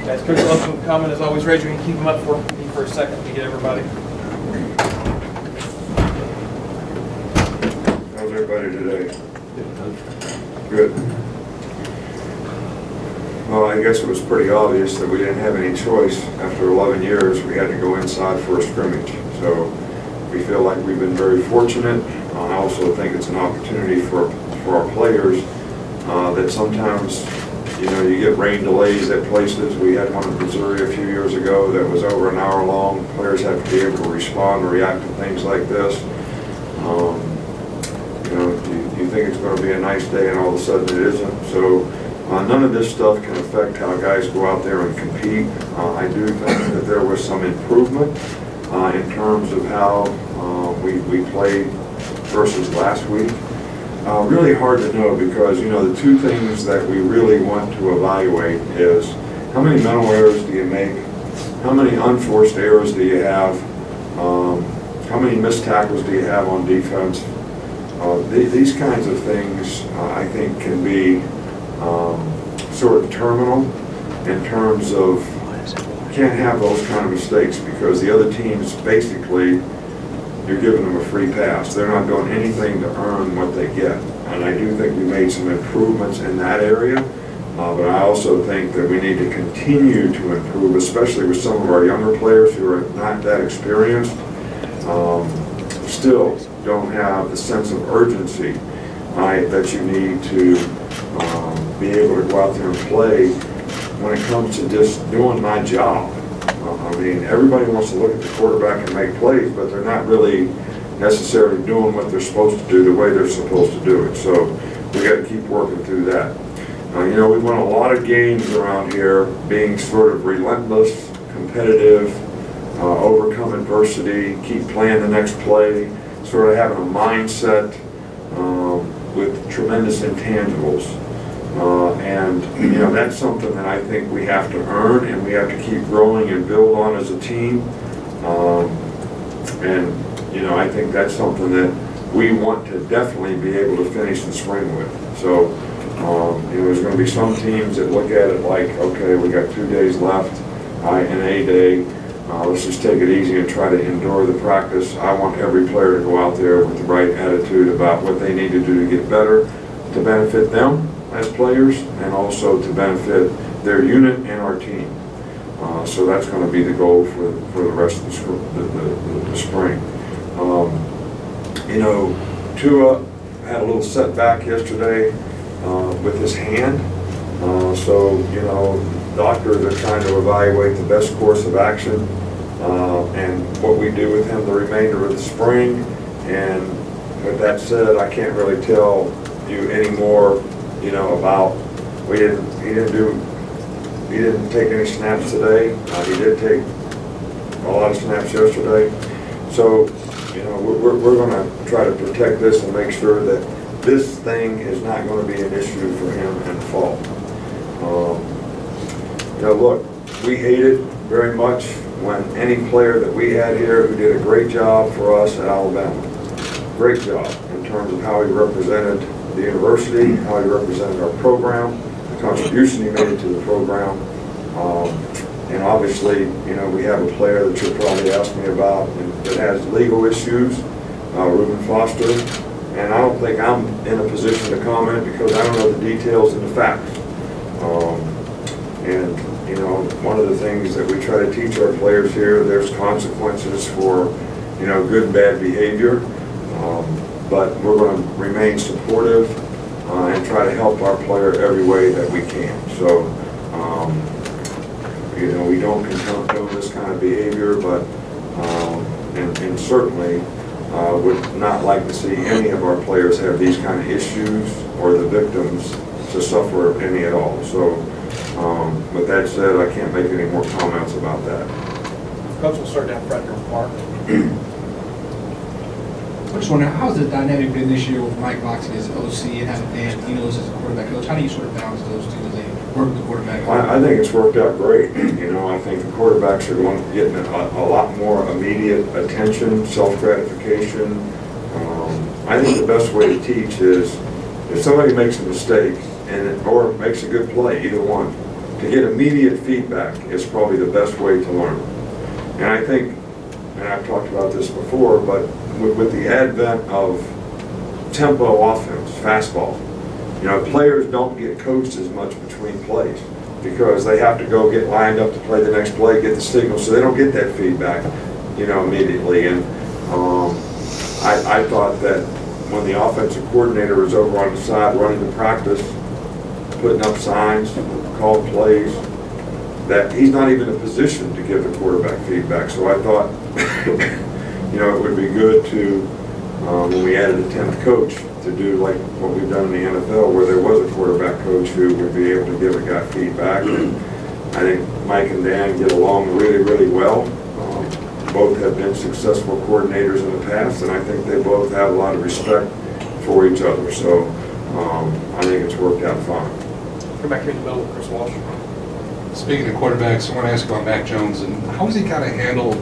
Guys, Coach Love, comment as always. Raise your hand, keep them up for me for a second to get everybody. How's everybody today? Good. Well, I guess it was pretty obvious that we didn't have any choice. After 11 years, we had to go inside for a scrimmage. So we feel like we've been very fortunate. I also think it's an opportunity for our players that sometimes, you know, you get rain delays at places. We had one in Missouri a few years ago that was over an hour long. Players have to be able to respond and react to things like this. You know, you think it's going to be a nice day and all of a sudden it isn't. So none of this stuff can affect how guys go out there and compete. I do think that there was some improvement in terms of how we played versus last week. Really hard to know because, you know, the two things that we really want to evaluate is how many mental errors do you make, how many unforced errors do you have, how many missed tackles do you have on defense. These kinds of things I think can be sort of terminal in terms of can't have those kind of mistakes because the other teams basically you're giving them a free pass. They're not doing anything to earn what they get. And I do think we made some improvements in that area, but I also think that we need to continue to improve, especially with some of our younger players who are not that experienced, still don't have the sense of urgency that you need to be able to go out there and play when it comes to just doing my job. I mean, everybody wants to look at the quarterback and make plays, but they're not really necessarily doing what they're supposed to do the way they're supposed to do it. So we got to keep working through that. You know, we won a lot of games around here being sort of relentless, competitive, overcome adversity, keep playing the next play, sort of having a mindset with tremendous intangibles. And, you know, that's something that I think we have to earn and we have to keep growing and build on as a team. And, you know, I think that's something that we want to definitely be able to finish the spring with. So, you know, there's going to be some teams that look at it like, okay, we got 2 days left in a day. Let's just take it easy and try to endure the practice. I want every player to go out there with the right attitude about what they need to do to get better, to benefit them as players, and also to benefit their unit and our team. So that's going to be the goal for the rest of the spring. You know, Tua had a little setback yesterday with his hand. So, you know, doctors are trying to evaluate the best course of action and what we do with him the remainder of the spring. And with that said, I can't really tell you any more, you know, about he didn't take any snaps today. He did take a lot of snaps yesterday. So, you know, we're going to try to protect this and make sure that this thing is not going to be an issue for him in the fall. You know, look, we hated very much when any player that we had here who did a great job for us at Alabama, great job in terms of how he represented the university, how he represented our program, the contribution he made to the program. And obviously, you know, we have a player that you'll probably ask me about that has legal issues, Reuben Foster. And I don't think I'm in a position to comment because I don't know the details and the facts. And, you know, one of the things that we try to teach our players here, there's consequences for, you know, good and bad behavior. But we're going to remain supportive and try to help our player every way that we can. So, you know, we don't condone this kind of behavior, but and certainly would not like to see any of our players have these kind of issues or the victims to suffer any at all. So, with that said, I can't make any more comments about that. Coach, will start down front here with Mark. I just wonder, how's the dynamic been this year with Mike Moxley as OC and having Dan Enos as a quarterback coach? How do you sort of balance those two as they work with the quarterback? I think it's worked out great. You know, I think the quarterbacks are going to get a lot more immediate attention, self-gratification. I think the best way to teach is if somebody makes a mistake or makes a good play, either one, to get immediate feedback is probably the best way to learn. And I think, and I've talked about this before, but with the advent of tempo offense, fastball, you know, players don't get coached as much between plays because they have to go get lined up to play the next play, get the signal, so they don't get that feedback, you know, immediately. And I thought that when the offensive coordinator was over on the side running the practice, putting up signs, called plays, that he's not even in a position to give the quarterback feedback. So I thought, you know, it would be good to, when we added a 10th coach, to do like what we've done in the NFL, where there was a quarterback coach who would be able to give a guy feedback. And I think Mike and Dan get along really, really well. Both have been successful coordinators in the past, and I think they both have a lot of respect for each other. So I think it's worked out fine. Come back here in the middle with Chris Walsh. Speaking of quarterbacks, I want to ask about Mac Jones, and how does he kind of handle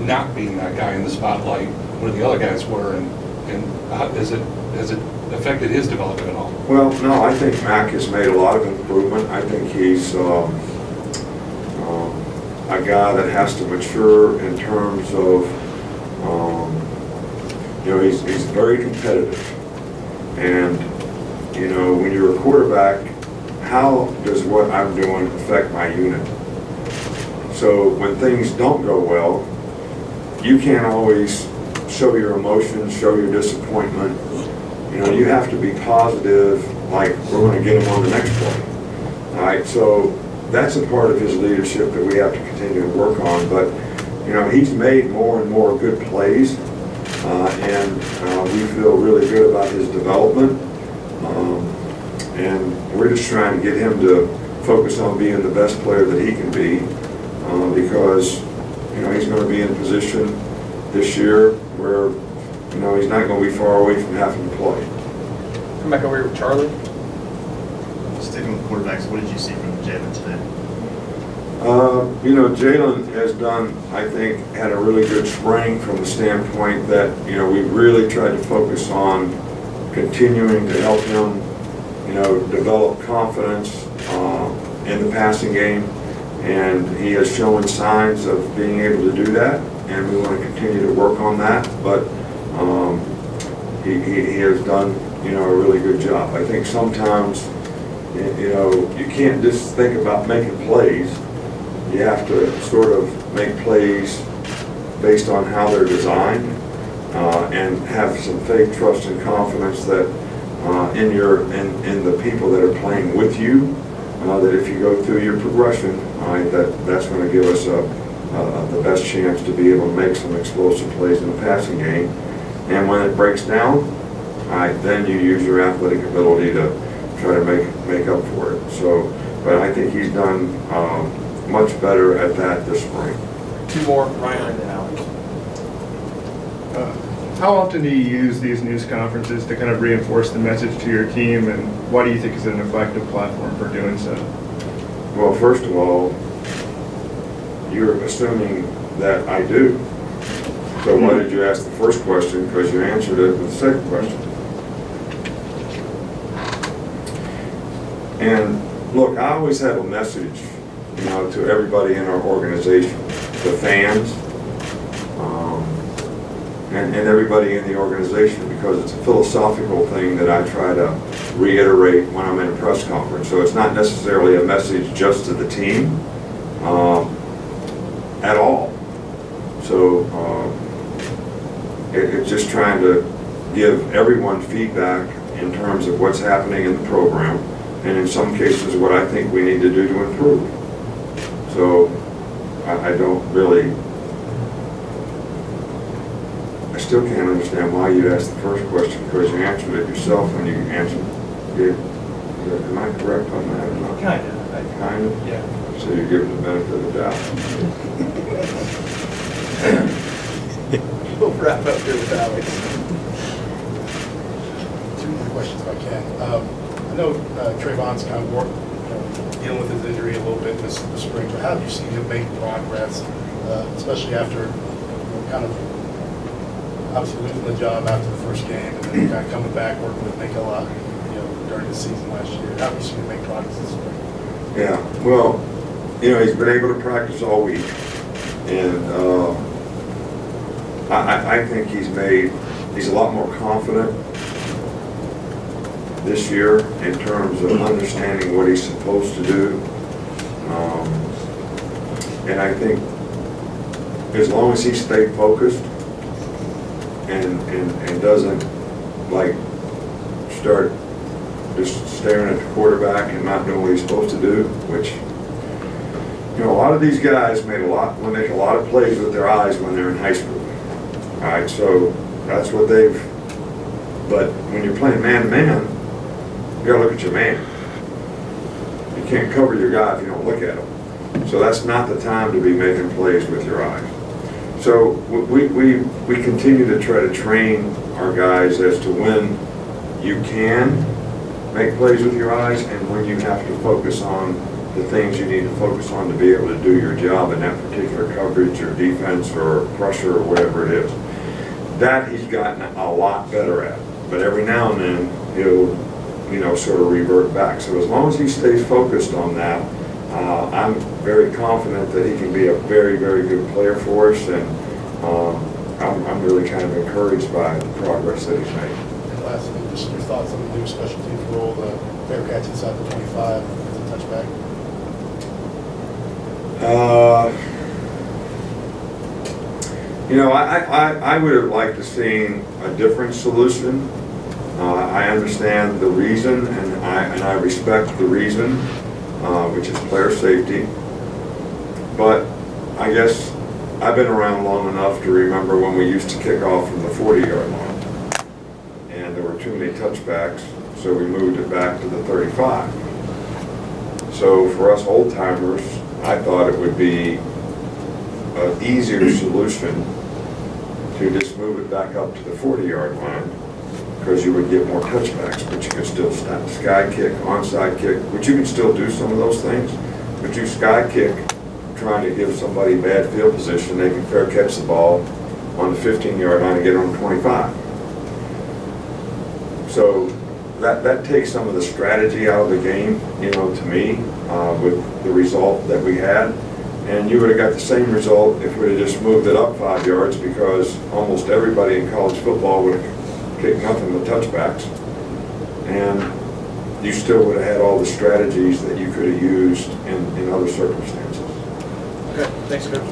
not being that guy in the spotlight where the other guys were, and how, has it affected his development at all? Well, no, I think Mac has made a lot of improvement. I think he's a guy that has to mature in terms of, you know, he's very competitive. And, you know, when you're a quarterback, how does what I'm doing affect my unit? So when things don't go well, you can't always show your emotions, show your disappointment. You know, you have to be positive, like we're going to get him on the next play. All right, so that's a part of his leadership that we have to continue to work on. But, you know, he's made more and more good plays, and we feel really good about his development. And we're just trying to get him to focus on being the best player that he can be, because, you know, he's going to be in a position this year where, you know, he's not going to be far away from having to play. Come back over here with Charlie. Sticking with quarterbacks, what did you see from Jalen today? You know, Jalen has done, I think, had a really good spring from the standpoint that, you know, we've really tried to focus on continuing to help him, you know, develop confidence in the passing game. And he has shown signs of being able to do that, and we want to continue to work on that. But he has done, you know, a really good job. I think sometimes, you know, you can't just think about making plays. You have to sort of make plays based on how they're designed, and have some faith, trust, and confidence that in the people that are playing with you, that if you go through your progression, that's going to give us the best chance to be able to make some explosive plays in the passing game. And when it breaks down, then you use your athletic ability to try to make up for it. So, but I think he's done much better at that this spring. Two more, Ryan and then Alex. How often do you use these news conferences to kind of reinforce the message to your team, and why do you think is an effective platform for doing so? Well, first of all, you're assuming that I do. So why did you ask the first question? Because you answered it with the second question. And look, I always have a message, you know, to everybody in our organization, the fans, and everybody in the organization, because it's a philosophical thing that I try to reiterate when I'm in a press conference. So it's not necessarily a message just to the team at all. So it's just trying to give everyone feedback in terms of what's happening in the program, and in some cases what I think we need to do to improve. So I don't really, I still can't understand why you asked the first question, because you answered it yourself when you answered it. Am I correct on that or not? Kind of. Kind of? Yeah. So you're giving the benefit of the doubt. We'll wrap up here with Alex. Two more questions if I can. I know Trayvon's kind of dealing with his injury a little bit this spring, but how have you seen him make progress, especially after kind of obviously losing the job after the first game, and then kind of coming back working with Nick a lot, during the season last year? How have you seen him make progress this spring? Yeah, well, he's been able to practice all week, and I think he's a lot more confident this year in terms of understanding what he's supposed to do. And I think as long as he stays focused and doesn't like start just staring at the quarterback and not knowing what he's supposed to do, which, a lot of these guys make a lot of plays with their eyes when they're in high school. All right, so that's what but when you're playing man-to-man, you gotta look at your man. You can't cover your guy if you don't look at him. So that's not the time to be making plays with your eyes. So we continue to try to train our guys as to when you can make plays with your eyes and when you have to focus on the things you need to focus on to be able to do your job in that particular coverage or defense or pressure or whatever it is. That he's gotten a lot better at. But every now and then he'll, sort of revert back. So as long as he stays focused on that, I'm very confident that he can be a very, very good player for us, and I'm really kind of encouraged by the progress that he's made. And lastly, just your thoughts on the new special teams role, the fair catch inside the 25 as a touchback? I would have liked to seen a different solution. I understand the reason, and I respect the reason, which is player safety. But I guess I've been around long enough to remember when we used to kick off from the 40-yard line, and there were too many touchbacks, so we moved it back to the 35. So for us old timers, I thought it would be an easier solution to just move it back up to the 40-yard line, because you would get more touchbacks, but you could still sky kick, onside kick, which you can still do some of those things, but you sky kick trying to give somebody bad field position, they can fair catch the ball on the 15-yard line and get on 25. So that takes some of the strategy out of the game, to me, with the result that we had. And you would have got the same result if we had just moved it up 5 yards, because almost everybody in college football would have kicked nothing but touchbacks. And you still would have had all the strategies that you could have used in other circumstances. Okay, thanks, Coach.